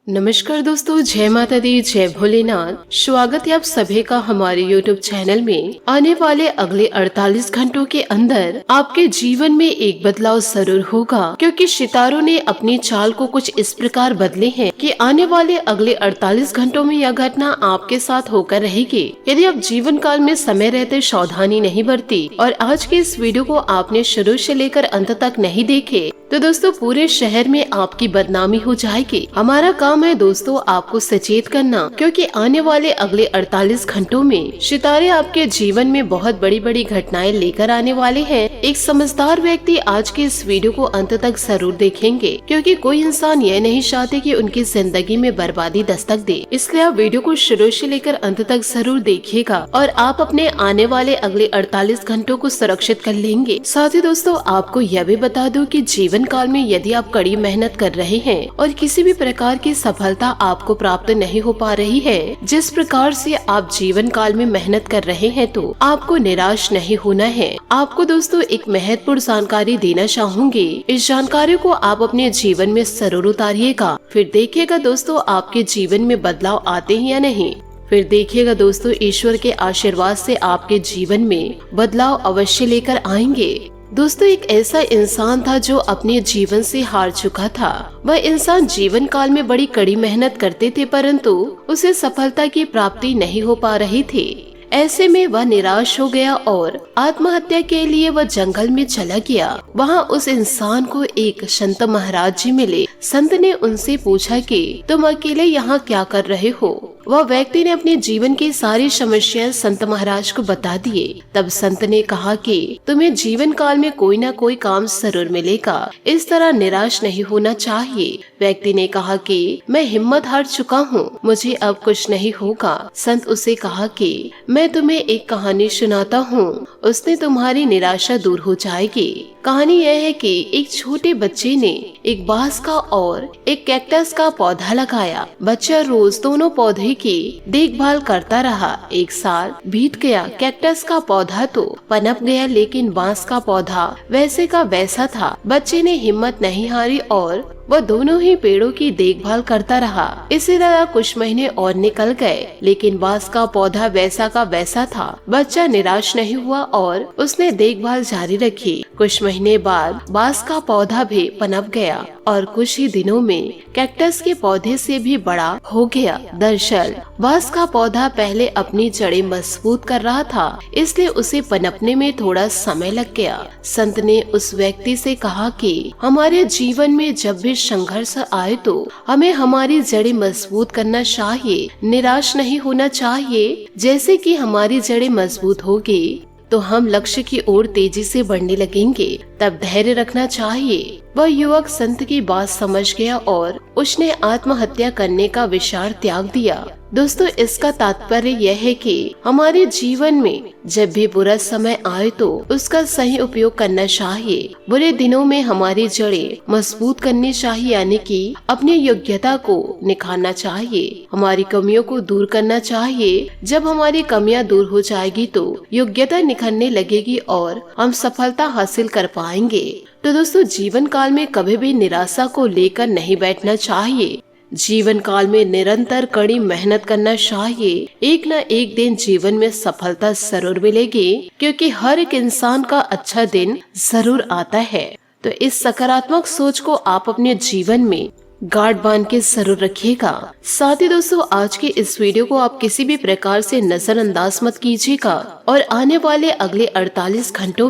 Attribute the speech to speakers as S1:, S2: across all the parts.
S1: नमस्कार दोस्तों, जय माता दी, जय भोलेनाथ। स्वागत है आप सभी का हमारे YouTube चैनल में। आने वाले अगले 48 घंटों के अंदर आपके जीवन में एक बदलाव जरूर होगा, क्योंकि सितारों ने अपनी चाल को कुछ इस प्रकार बदले हैं कि आने वाले अगले 48 घंटों में यह घटना आपके साथ होकर रहेगी। यदि आप जीवन काल में समय रहते सावधानी नहीं बरती और आज के इस वीडियो को आपने शुरू से लेकर अंत तक नहीं देखे तो दोस्तों पूरे शहर में आपकी बदनामी हो जाएगी। हमारा काम है दोस्तों आपको सचेत करना, क्योंकि आने वाले अगले 48 घंटों में सितारे आपके जीवन में बहुत बड़ी बड़ी घटनाएं लेकर आने वाले हैं। एक समझदार व्यक्ति आज के इस वीडियो को अंत तक जरूर देखेंगे, क्योंकि कोई इंसान यह नहीं चाहते कि उनकी जिंदगी में बर्बादी दस्तक दे। इसलिए आप वीडियो को शुरू से लेकर अंत तक जरूर देखिएगा और आप अपने आने वाले अगले 48 घंटों को सुरक्षित कर लेंगे। साथ ही दोस्तों आपको यह भी बता दूं कि जीवन काल में यदि आप कड़ी मेहनत कर रहे हैं और किसी भी प्रकार की सफलता आपको प्राप्त नहीं हो पा रही है, जिस प्रकार से आप जीवन काल में मेहनत कर रहे हैं, तो आपको निराश नहीं होना है। आपको दोस्तों एक महत्वपूर्ण जानकारी देना चाहूंगी। इस जानकारी को आप अपने जीवन में जरूर उतारिएगा, फिर देखिएगा दोस्तों आपके जीवन में बदलाव आते हैं या नहीं। फिर देखिएगा दोस्तों ईश्वर के आशीर्वाद से आपके जीवन में बदलाव अवश्य लेकर आएंगे। दोस्तों एक ऐसा इंसान था जो अपने जीवन से हार चुका था। वह इंसान जीवन काल में बड़ी कड़ी मेहनत करते थे, परंतु उसे सफलता की प्राप्ति नहीं हो पा रही थी। ऐसे में वह निराश हो गया और आत्महत्या के लिए वह जंगल में चला गया। वहाँ उस इंसान को एक संत महाराज जी मिले। संत ने उनसे पूछा कि तुम अकेले यहाँ क्या कर रहे हो। वह व्यक्ति ने अपने जीवन की सारी समस्याएं संत महाराज को बता दिए। तब संत ने कहा कि तुम्हें जीवन काल में कोई न कोई काम जरूर मिलेगा, इस तरह निराश नहीं होना चाहिए। व्यक्ति ने कहा कि मैं हिम्मत हार चुका हूँ, मुझे अब कुछ नहीं होगा। संत उसे कहा कि मैं तुम्हें एक कहानी सुनाता हूँ, उसने तुम्हारी निराशा दूर हो जाएगी। कहानी यह है कि एक छोटे बच्चे ने एक बांस का और एक कैक्टस का पौधा लगाया। बच्चा रोज दोनों पौधे की देखभाल करता रहा। एक साल बीत गया। कैक्टस का पौधा तो पनप गया, लेकिन बांस का पौधा वैसे का वैसा था। बच्चे ने हिम्मत नहीं हारी और वह दोनों ही पेड़ों की देखभाल करता रहा। इसी तरह कुछ महीने और निकल गए, लेकिन बांस का पौधा वैसा का वैसा था। बच्चा निराश नहीं हुआ और उसने देखभाल जारी रखी। कुछ महीने बाद बांस का पौधा भी पनप गया और कुछ ही दिनों में कैक्टस के पौधे से भी बड़ा हो गया। दरअसल बांस का पौधा पहले अपनी जड़ें मजबूत कर रहा था, इसलिए उसे पनपने में थोड़ा समय लग गया। संत ने उस व्यक्ति से कहा कि हमारे जीवन में जब भी संघर्ष आए तो हमें हमारी जड़ें मजबूत करना चाहिए, निराश नहीं होना चाहिए। जैसे कि हमारी जड़ें मजबूत होगी तो हम लक्ष्य की ओर तेजी से बढ़ने लगेंगे। तब धैर्य रखना चाहिए। वह युवक संत की बात समझ गया और उसने आत्महत्या करने का विचार त्याग दिया। दोस्तों इसका तात्पर्य यह है कि हमारे जीवन में जब भी बुरा समय आए तो उसका सही उपयोग करना चाहिए। बुरे दिनों में हमारी जड़ें मजबूत करनी चाहिए, यानी कि अपनी योग्यता को निखारना चाहिए, हमारी कमियों को दूर करना चाहिए। जब हमारी कमियां दूर हो जाएगी तो योग्यता निखरने लगेगी और हम सफलता हासिल कर पाएंगे। तो दोस्तों जीवन काल में कभी भी निराशा को लेकर नहीं बैठना चाहिए। जीवन काल में निरंतर कड़ी मेहनत करना चाहिए। एक न एक दिन जीवन में सफलता जरूर मिलेगी, क्योंकि हर एक इंसान का अच्छा दिन जरूर आता है। तो इस सकारात्मक सोच को आप अपने जीवन में गांठ बांध के जरूर रखिएगा। साथ ही दोस्तों आज के इस वीडियो को आप किसी भी प्रकार से नजरअंदाज मत कीजिएगा और आने वाले अगले 48 घंटों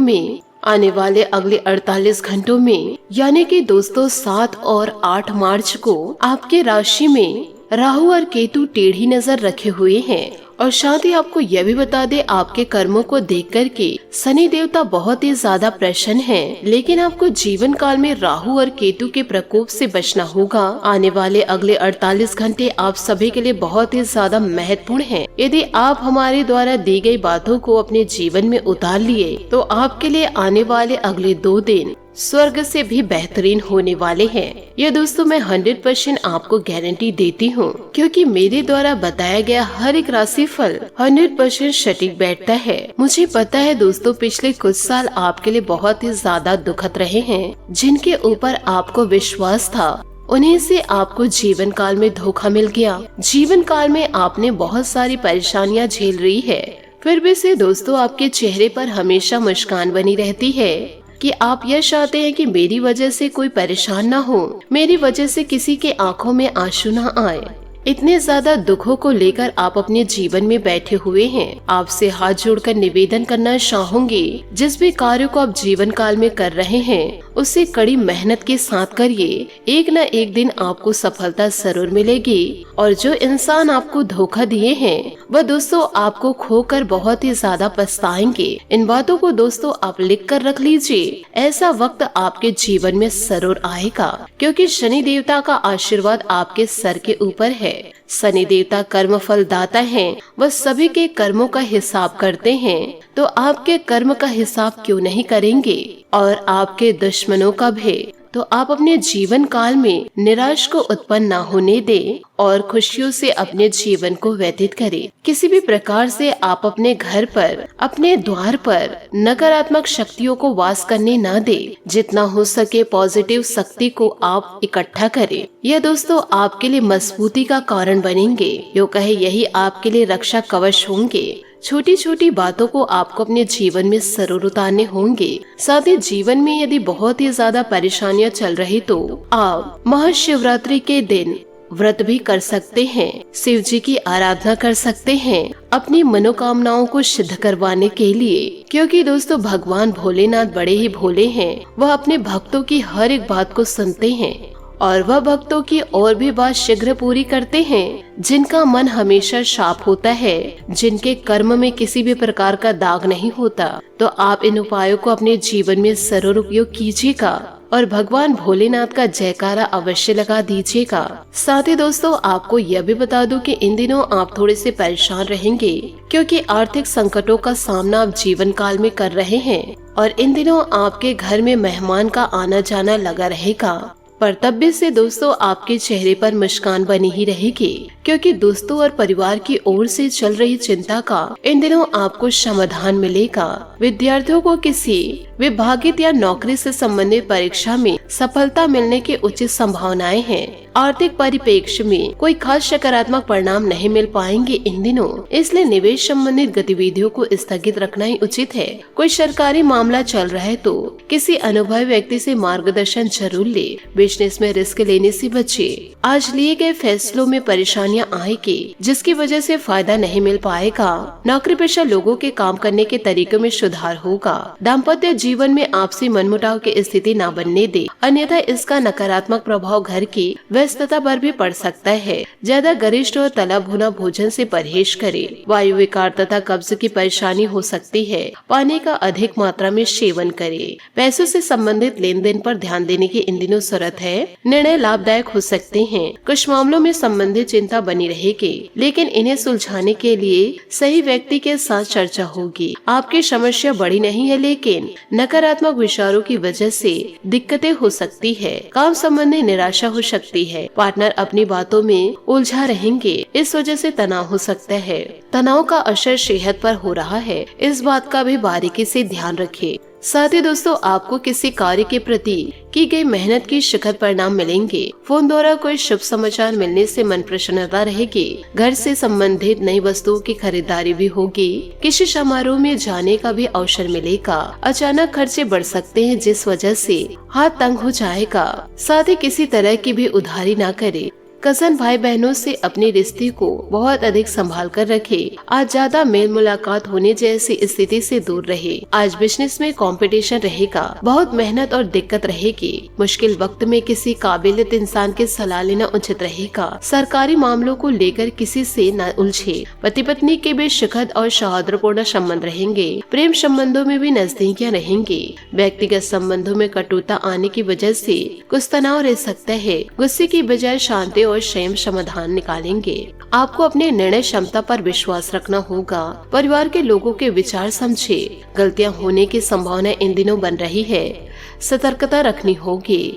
S1: में यानी कि दोस्तों 7 और 8 मार्च को आपके राशि में राहु और केतु टेढ़ी नजर रखे हुए हैं। और साथ ही आपको यह भी बता दे आपके कर्मों को देख कर के शनि देवता बहुत ही ज्यादा प्रसन्न हैं, लेकिन आपको जीवन काल में राहु और केतु के प्रकोप से बचना होगा। आने वाले अगले 48 घंटे आप सभी के लिए बहुत ही ज्यादा महत्वपूर्ण हैं। यदि आप हमारे द्वारा दी गई बातों को अपने जीवन में उतार लिए तो आपके लिए आने वाले अगले 2 दिन स्वर्ग से भी बेहतरीन होने वाले हैं। यह दोस्तों मैं 100% आपको गारंटी देती हूँ, क्योंकि मेरे द्वारा बताया गया हर एक राशि फल 100% सटीक बैठता है। मुझे पता है दोस्तों पिछले कुछ साल आपके लिए बहुत ही ज्यादा दुखद रहे हैं, जिनके ऊपर आपको विश्वास था उन्हीं से आपको जीवन काल में धोखा मिल गया। जीवन काल में आपने बहुत सारी परेशानियां झेल रही है, फिर भी से दोस्तों आपके चेहरे पर हमेशा मुस्कान बनी रहती है कि आप यह चाहते हैं कि मेरी वजह से कोई परेशान ना हो, मेरी वजह से किसी के आंखों में आंसू ना आए। इतने ज्यादा दुखों को लेकर आप अपने जीवन में बैठे हुए हैं। आपसे हाथ जोड़कर निवेदन करना चाहूंगी, जिस भी कार्य को आप जीवन काल में कर रहे हैं उसे कड़ी मेहनत के साथ करिए। एक न एक दिन आपको सफलता जरूर मिलेगी। और जो इंसान आपको धोखा दिए हैं वह दोस्तों आपको खोकर बहुत ही ज्यादा पछताएंगे। इन बातों को दोस्तों आप लिख कर रख लीजिए। ऐसा वक्त आपके जीवन में जरूर आएगा, क्योंकि शनि देवता का आशीर्वाद आपके सर के ऊपर है। शनि देवता कर्म फल दाता हैं, वह सभी के कर्मों का हिसाब करते हैं। तो आपके कर्म का हिसाब क्यों नहीं करेंगे, और आपके दुश्मनों का भी। तो आप अपने जीवन काल में निराश को उत्पन्न न होने दें और खुशियों से अपने जीवन को व्यतीत करें। किसी भी प्रकार से आप अपने घर पर, अपने द्वार पर नकारात्मक शक्तियों को वास करने न दें। जितना हो सके पॉजिटिव शक्ति को आप इकट्ठा करें। यह दोस्तों आपके लिए मजबूती का कारण बनेंगे। यो कहे यही आपके लिए रक्षा कवच होंगे। छोटी छोटी बातों को आपको अपने जीवन में जरूर उतारने होंगे। साथ ही जीवन में यदि बहुत ही ज्यादा परेशानियां चल रही तो आप महाशिवरात्रि के दिन व्रत भी कर सकते हैं, शिव जी की आराधना कर सकते हैं अपनी मनोकामनाओं को सिद्ध करवाने के लिए। क्योंकि दोस्तों भगवान भोलेनाथ बड़े ही भोले हैं। वह अपने भक्तों की हर एक बात को सुनते हैं और वह भक्तों की और भी बात शीघ्र पूरी करते हैं। जिनका मन हमेशा साफ होता है, जिनके कर्म में किसी भी प्रकार का दाग नहीं होता, तो आप इन उपायों को अपने जीवन में जरूर उपयोग कीजिएगा और भगवान भोलेनाथ का जयकारा अवश्य लगा दीजिएगा। साथ ही दोस्तों आपको यह भी बता दूं कि इन दिनों आप थोड़े से परेशान रहेंगे, क्योंकि आर्थिक संकटों का सामना आप जीवन काल में कर रहे हैं। और इन दिनों आपके घर में मेहमान का आना जाना लगा रहेगा, पर तब भी से दोस्तों आपके चेहरे पर मुस्कान बनी ही रहेगी, क्योंकि दोस्तों और परिवार की ओर से चल रही चिंता का इन दिनों आपको समाधान मिलेगा। विद्यार्थियों को किसी विभागित या नौकरी से संबंधित परीक्षा में सफलता मिलने की उचित संभावनाएं हैं। आर्थिक परिप्रेक्ष्य में कोई खास सकारात्मक परिणाम नहीं मिल पाएंगे इन दिनों, इसलिए निवेश संबंधित गतिविधियों को स्थगित रखना ही उचित है। कोई सरकारी मामला चल रहा है तो किसी अनुभवी व्यक्ति से मार्गदर्शन जरूर ले। बिजनेस में रिस्क लेने से बचे। आज लिए गए फैसलों में परेशानियां आएगी, जिसकी वजह से फायदा नहीं मिल पाएगा। नौकरी पेशा लोगों के काम करने के तरीकों में सुधार होगा। दाम्पत्य जीवन में आपसी मनमुटाव की स्थिति न बनने दे, अन्यथा इसका नकारात्मक प्रभाव घर की व्यस्तता पर भी पड़ सकता है। ज्यादा गरिष्ठ और तला भुना भोजन से परहेज करें। वायु विकार तथा कब्ज की परेशानी हो सकती है। पानी का अधिक मात्रा में सेवन करें। पैसों से संबंधित लेन देन पर ध्यान देने की इन दिनों जरूरत है। निर्णय लाभदायक हो सकते हैं। कुछ मामलों में संबंधित चिंता बनी रहेगी, लेकिन इन्हें सुलझाने के लिए सही व्यक्ति के साथ चर्चा होगी। आपकी समस्या बड़ी नहीं है, लेकिन नकारात्मक विचारों की वजह से दिक्कतें हो सकती है। काम संबंधी निराशा हो सकती है। पार्टनर अपनी बातों में उलझा रहेंगे, इस वजह से तनाव हो सकता है। तनाव का असर सेहत पर हो रहा है, इस बात का भी बारीकी से ध्यान रखें। साथ ही दोस्तों आपको किसी कार्य के प्रति की गई मेहनत की शिखर परिणाम मिलेंगे। फोन द्वारा कोई शुभ समाचार मिलने से मन प्रसन्नता रहेगी। घर से संबंधित नई वस्तुओं की खरीदारी भी होगी। किसी समारोह में जाने का भी अवसर मिलेगा। अचानक खर्चे बढ़ सकते हैं, जिस वजह से हाथ तंग हो जाएगा। साथ ही किसी तरह की भी उधारी ना करे। कजन भाई बहनों से अपने रिश्ते को बहुत अधिक संभाल कर रखे। आज ज्यादा मेल मुलाकात होने जैसी स्थिति से दूर रहे। आज बिजनेस में कंपटीशन रहेगा, बहुत मेहनत और दिक्कत रहेगी। मुश्किल वक्त में किसी काबिलियत इंसान की सलाह लेना उचित रहेगा। सरकारी मामलों को लेकर किसी से न उलझे। पति पत्नी के बीच सुखद और सौहार्दपूर्ण संबंध रहेंगे। प्रेम संबंधों में भी नजदीकियां रहेंगी। व्यक्तिगत संबंधों में कटुता आने की वजह से कुछ तनाव रह सकता है। गुस्से की बजाय शांति और स्वयं समाधान निकालेंगे। आपको अपने निर्णय क्षमता पर विश्वास रखना होगा। परिवार के लोगों के विचार समझे। गलतियां होने की संभावना इन दिनों बन रही है, सतर्कता रखनी होगी।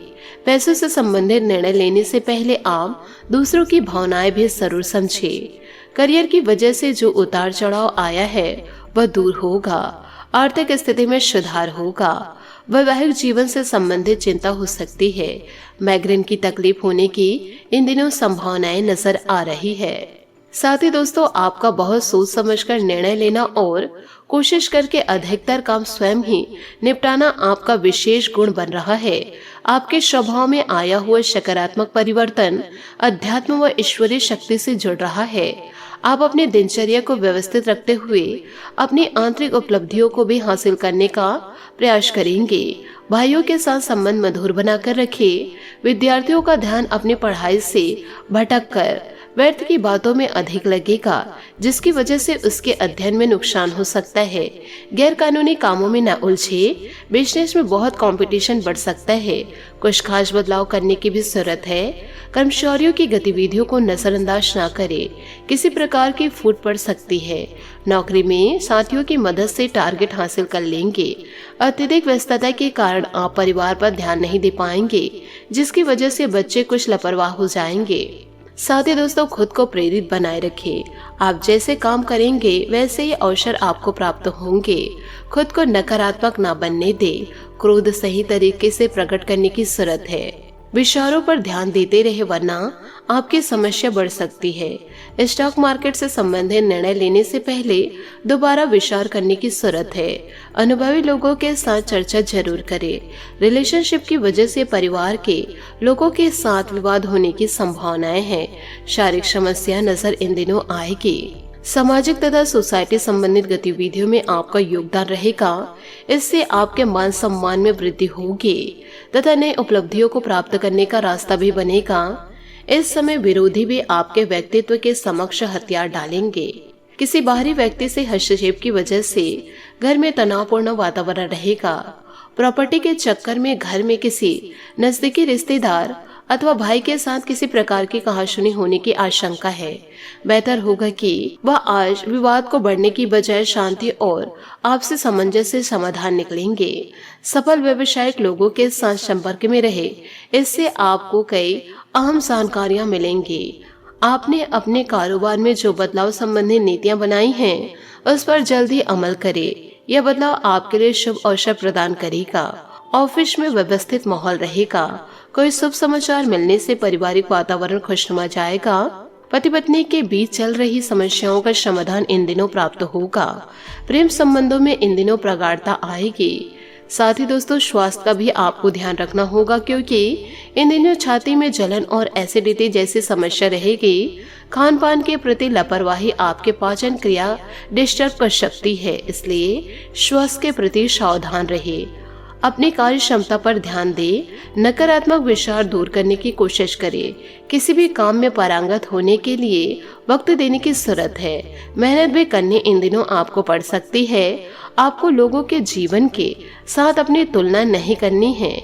S1: पैसों से संबंधित निर्णय लेने से पहले आप दूसरों की भावनाएं भी जरूर समझे। करियर की वजह से जो उतार चढ़ाव आया है वह दूर होगा। आर्थिक स्थिति में सुधार होगा। वैवाहिक जीवन से संबंधित चिंता हो सकती है। माइग्रेन की तकलीफ होने की इन दिनों संभावनाएं नजर आ रही है। साथ ही दोस्तों, आपका बहुत सोच समझकर निर्णय लेना और कोशिश करके अधिकतर काम स्वयं ही निपटाना आपका विशेष गुण बन रहा है। आपके स्वभाव में आया हुआ सकारात्मक परिवर्तन अध्यात्म व ईश्वरीय शक्ति से जुड़ रहा है। आप अपने दिनचर्या को व्यवस्थित रखते हुए अपनी आंतरिक उपलब्धियों को भी हासिल करने का प्रयास करेंगे। भाइयों के साथ संबंध मधुर बनाकर रखें। विद्यार्थियों का ध्यान अपनी पढ़ाई से भटक कर व्यर्थ की बातों में अधिक लगेगा, जिसकी वजह से उसके अध्ययन में नुकसान हो सकता है। गैर कानूनी कामों में न उलझे। बिजनेस में बहुत कंपटीशन बढ़ सकता है। कुछ खास बदलाव करने की भी जरूरत है। कर्मचारियों की गतिविधियों को नजरअंदाज न करें। किसी प्रकार की फूट पड़ सकती है। नौकरी में साथियों की मदद से टारगेट हासिल कर लेंगे। अत्यधिक व्यस्तता के कारण आप परिवार पर ध्यान नहीं दे पाएंगे, जिसकी वजह से बच्चे कुछ लापरवाह हो जाएंगे। साथ ही दोस्तों, खुद को प्रेरित बनाए रखें। आप जैसे काम करेंगे वैसे ही अवसर आपको प्राप्त होंगे। खुद को नकारात्मक ना बनने दे। क्रोध सही तरीके से प्रकट करने की जरूरत है। विचारों पर ध्यान देते रहे, वरना आपकी समस्या बढ़ सकती है। स्टॉक मार्केट से संबंधित निर्णय लेने से पहले दोबारा विचार करने की जरूरत है। अनुभवी लोगों के साथ चर्चा जरूर करें। रिलेशनशिप की वजह से परिवार के लोगों के साथ विवाद होने की संभावनाएं हैं। शारीरिक समस्या नजर इन दिनों आएगी। सामाजिक तथा सोसाइटी संबंधित गतिविधियों में आपका योगदान रहेगा। इससे आपके मान सम्मान में वृद्धि होगी तथा नई उपलब्धियों को प्राप्त करने का रास्ता भी बनेगा। इस समय विरोधी भी आपके व्यक्तित्व के समक्ष हथियार डालेंगे। किसी बाहरी व्यक्ति से हस्तक्षेप की वजह से घर में तनावपूर्ण वातावरण रहेगा। प्रॉपर्टी के चक्कर में घर में किसी नजदीकी रिश्तेदार अथवा भाई के साथ किसी प्रकार की कहासुनी होने की आशंका है। बेहतर होगा कि वह आज विवाद को बढ़ने की बजाय शांति और आपसी सामंजस्य से समाधान निकलेंगे। सफल व्यावसायिक लोगों के साथ संपर्क में रहे। इससे आपको कई अहम जानकारियां मिलेंगी। आपने अपने कारोबार में जो बदलाव संबंधी नीतियां बनाई हैं, उस पर जल्दी अमल करें। यह बदलाव आपके लिए शुभ अवसर प्रदान करेगा। ऑफिस में व्यवस्थित माहौल रहेगा। कोई शुभ समाचार मिलने से पारिवारिक वातावरण खुशनुमा जाएगा। पति पत्नी के बीच चल रही समस्याओं का समाधान इन दिनों प्राप्त होगा। प्रेम संबंधों में इन दिनों प्रगाढ़ता आएगी। साथ ही दोस्तों, स्वास्थ्य का भी आपको ध्यान रखना होगा, क्योंकि इन दिनों छाती में जलन और एसिडिटी जैसी समस्या रहेगी। खान पान के प्रति लापरवाही आपके पाचन क्रिया डिस्टर्ब कर सकती है, इसलिए स्वास्थ्य के प्रति सावधान रहे। अपनी कार्य क्षमता पर ध्यान दे। नकारात्मक विचार दूर करने की कोशिश करें। किसी भी काम में पारंगत होने के लिए वक्त देने की जरूरत है। मेहनत भी करनी इन दिनों आपको पड़ सकती है। आपको लोगों के जीवन के साथ अपनी तुलना नहीं करनी है।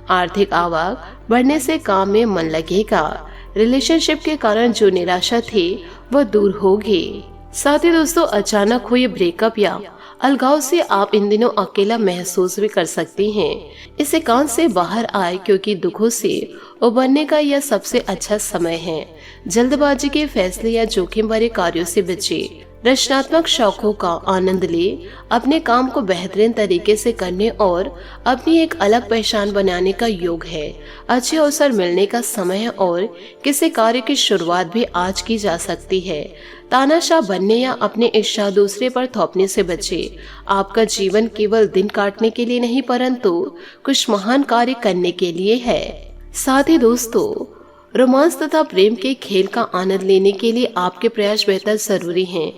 S1: आर्थिक आवक बढ़ने से काम में मन लगेगा। रिलेशनशिप के कारण जो निराशा थी वह दूर होगी। साथ ही दोस्तों, अचानक हुई ब्रेकअप या अलगाव से आप इन दिनों अकेला महसूस भी कर सकती हैं। इस एकांत से बाहर आए, क्योंकि दुखों से उबरने का यह सबसे अच्छा समय है। जल्दबाजी के फैसले या जोखिम भरे कार्यों से बचे। रचनात्मक शौकों का आनंद ले। अपने काम को बेहतरीन तरीके से करने और अपनी एक अलग पहचान बनाने का योग है। अच्छे अवसर मिलने का समय है और किसी कार्य की शुरुआत भी आज की जा सकती है। तानाशाह बनने या अपनी इच्छा दूसरे पर थोपने से बचे। आपका जीवन केवल दिन काटने के लिए नहीं, परंतु कुछ महान कार्य करने के लिए है। साथ ही दोस्तों, रोमांस तथा प्रेम के खेल का आनंद लेने के लिए आपके प्रयास बेहतर जरूरी हैं।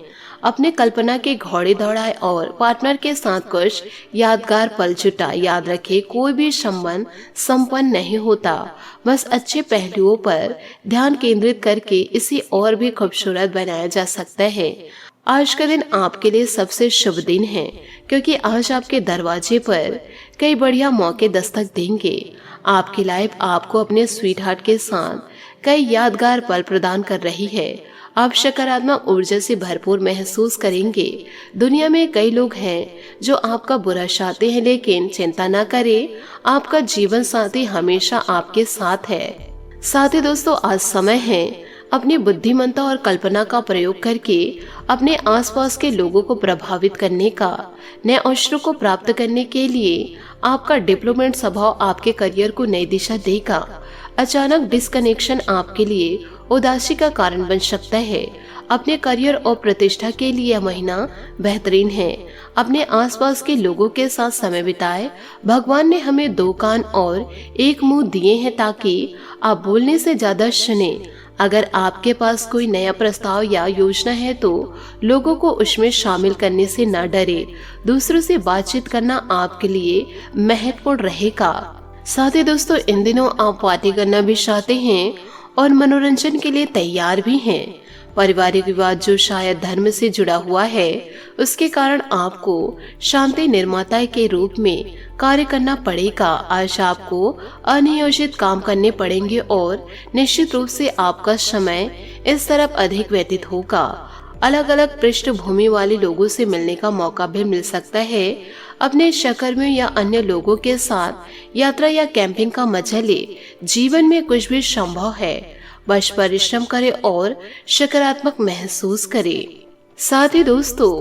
S1: अपने कल्पना के घोड़े दौड़ाए और पार्टनर के साथ कुछ यादगार पल जुटाए। याद रखें, कोई भी संबंध संपन्न नहीं होता, बस अच्छे पहलुओं पर ध्यान केंद्रित करके इसे और भी खूबसूरत बनाया जा सकता है। आज का दिन आपके लिए सबसे शुभ दिन है, क्योंकि आज आपके दरवाजे पर कई बढ़िया मौके दस्तक देंगे। आपकी लाइफ आपको अपने स्वीट हार्ट के साथ कई यादगार पल प्रदान कर रही है। आप सकारात्मक ऊर्जा से भरपूर महसूस करेंगे। दुनिया में कई लोग हैं जो आपका बुरा चाहते हैं, लेकिन चिंता न करें, आपका जीवन साथी हमेशा आपके साथ है। साथ ही दोस्तों, आज समय है अपनी बुद्धिमत्ता और कल्पना का प्रयोग करके अपने आसपास के लोगों को प्रभावित करने का, नए अवसरों को प्राप्त करने के लिए आपका डिप्लोमेट स्वभाव आपके करियर को नई दिशा देगा। अचानक डिस्कनेक्शन आपके लिए उदासी का कारण बन सकता है। अपने करियर और प्रतिष्ठा के लिए यह महीना बेहतरीन है। अपने आसपास के लोगों के साथ समय बिताएं। भगवान ने हमें 2 कान और 1 मुंह दिए हैं ताकि आप बोलने से ज्यादा सुने। अगर आपके पास कोई नया प्रस्ताव या योजना है तो लोगों को उसमें शामिल करने से न डरे। दूसरों से बातचीत करना आपके लिए महत्वपूर्ण रहेगा। साथ ही दोस्तों, इन दिनों आप पार्टी करना भी चाहते हैं और मनोरंजन के लिए तैयार भी हैं। पारिवारिक विवाद जो शायद धर्म से जुड़ा हुआ है, उसके कारण आपको शांति निर्माता के रूप में कार्य करना पड़ेगा। आज आपको अनियोजित काम करने पड़ेंगे और निश्चित रूप से आपका समय इस तरफ अधिक व्यतीत होगा। अलग अलग पृष्ठभूमि वाले लोगों से मिलने का मौका भी मिल सकता है। अपने सहकर्मियों या अन्य लोगों के साथ यात्रा या कैंपिंग का मजा ले। जीवन में कुछ भी संभव है, बस परिश्रम करें और सकारात्मक महसूस करें। साथ ही दोस्तों,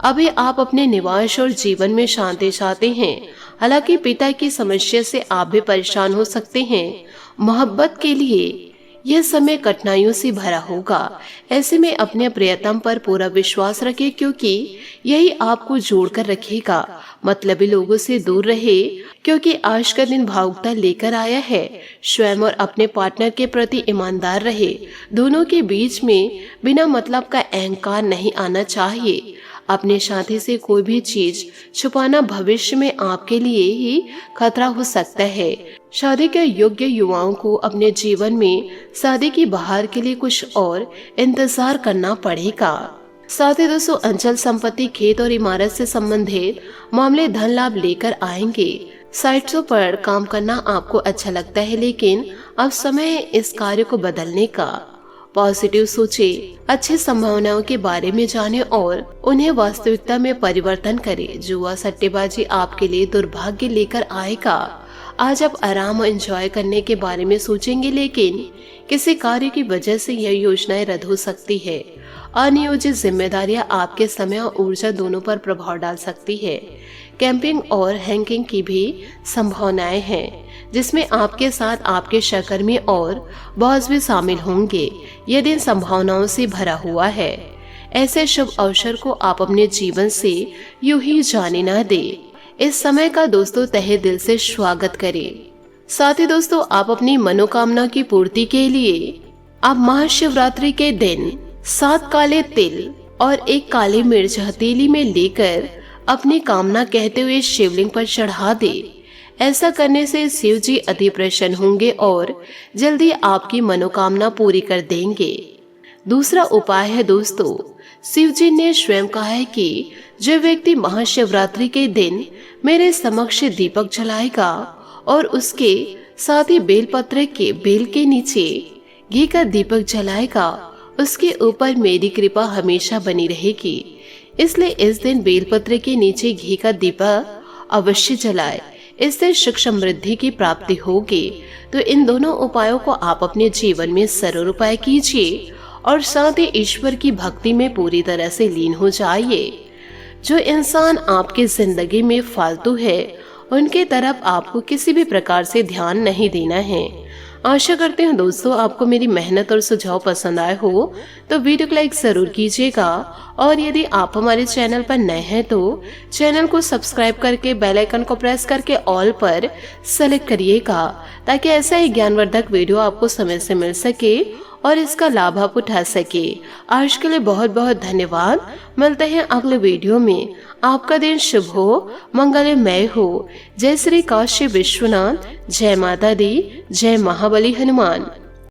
S1: अभी आप अपने निवास और जीवन में शांति चाहते हैं। हालांकि पिता की समस्या से आप भी परेशान हो सकते हैं। मोहब्बत के लिए यह समय कठिनाइयों से भरा होगा। ऐसे में अपने प्रियतम पर पूरा विश्वास रखें, क्योंकि यही आपको जोड़कर रखेगा। मतलबी लोगों से दूर रहे, क्योंकि आज का दिन भावुकता लेकर आया है। स्वयं और अपने पार्टनर के प्रति ईमानदार रहे। दोनों के बीच में बिना मतलब का अहंकार नहीं आना चाहिए। अपने साथी से कोई भी चीज छुपाना भविष्य में आपके लिए ही खतरा हो सकता है। शादी के योग्य युवाओं को अपने जीवन में शादी की बहार के लिए कुछ और इंतजार करना पड़ेगा। साथ ही दोस्तों, अंचल संपत्ति, खेत और इमारत से संबंधित मामले धन लाभ लेकर आएंगे। साइट्सों पर काम करना आपको अच्छा लगता है, लेकिन अब समय है इस कार्य को बदलने का। पॉजिटिव सोचें, अच्छी संभावनाओं के बारे में जानें और उन्हें वास्तविकता में परिवर्तन करें। जुआ सट्टेबाजी आपके लिए दुर्भाग्य लेकर आएगा। आज आप आराम और एंजॉय करने के बारे में सोचेंगे, लेकिन किसी कार्य की वजह से यह योजनाएं रद्द हो सकती है। अनियोजित जिम्मेदारियां आपके समय और ऊर्जा दोनों पर प्रभाव डाल सकती है। कैंपिंग और हैंगिंग की भी संभावनाएं हैं, जिसमें आपके साथ आपके सहकर्मी और बॉस भी शामिल होंगे। यह दिन संभावनाओं से भरा हुआ है। ऐसे शुभ अवसर को आप अपने जीवन से यूं ही जाने न दें। इस समय का दोस्तों तहे दिल से स्वागत करें। साथ ही दोस्तों, आप अपनी मनोकामना की पूर्ति के लिए आप महाशिवरात्रि के दिन 7 काले तिल और 1 काली मिर्च हथेली में लेकर अपनी कामना कहते हुए शिवलिंग पर चढ़ा दे। ऐसा करने से शिव जी अति प्रसन्न होंगे और जल्दी आपकी मनोकामना पूरी कर देंगे। दूसरा उपाय है दोस्तों, शिव जी ने स्वयं कहा है कि जो व्यक्ति महाशिवरात्रि के दिन मेरे समक्ष दीपक जलाएगा और उसके साथ ही बेलपत्र के बेल के नीचे घी का दीपक जलाएगा, उसके ऊपर मेरी कृपा हमेशा बनी रहेगी। इसलिए इस दिन बेलपत्र के नीचे घी का दीपक अवश्य जलाए। इससे सुख समृद्धि की प्राप्ति होगी। तो इन दोनों उपायों को आप अपने जीवन में जरूर उपाय कीजिए और साथ ही ईश्वर की भक्ति में पूरी तरह से लीन हो जाइए। जो इंसान आपकी जिंदगी में फालतू है, उनके तरफ आपको किसी भी प्रकार से ध्यान नहीं देना है। आशा करते हैं दोस्तों आपको मेरी मेहनत और सुझाव पसंद आए हो, तो वीडियो को लाइक जरूर कीजिएगा और यदि आप हमारे चैनल पर नए हैं तो चैनल को सब्सक्राइब करके बेल आइकन को प्रेस करके ऑल पर सेलेक्ट करिएगा, ताकि ऐसा ही ज्ञानवर्धक वीडियो आपको समय से मिल सके और इसका लाभ आप उठा सके। आज के लिए बहुत बहुत धन्यवाद। मिलते हैं अगले वीडियो में। आपका दिन शुभ हो, मंगलमय हो। जय श्री काशी विश्वनाथ, जय माता दी, जय महाबली हनुमान।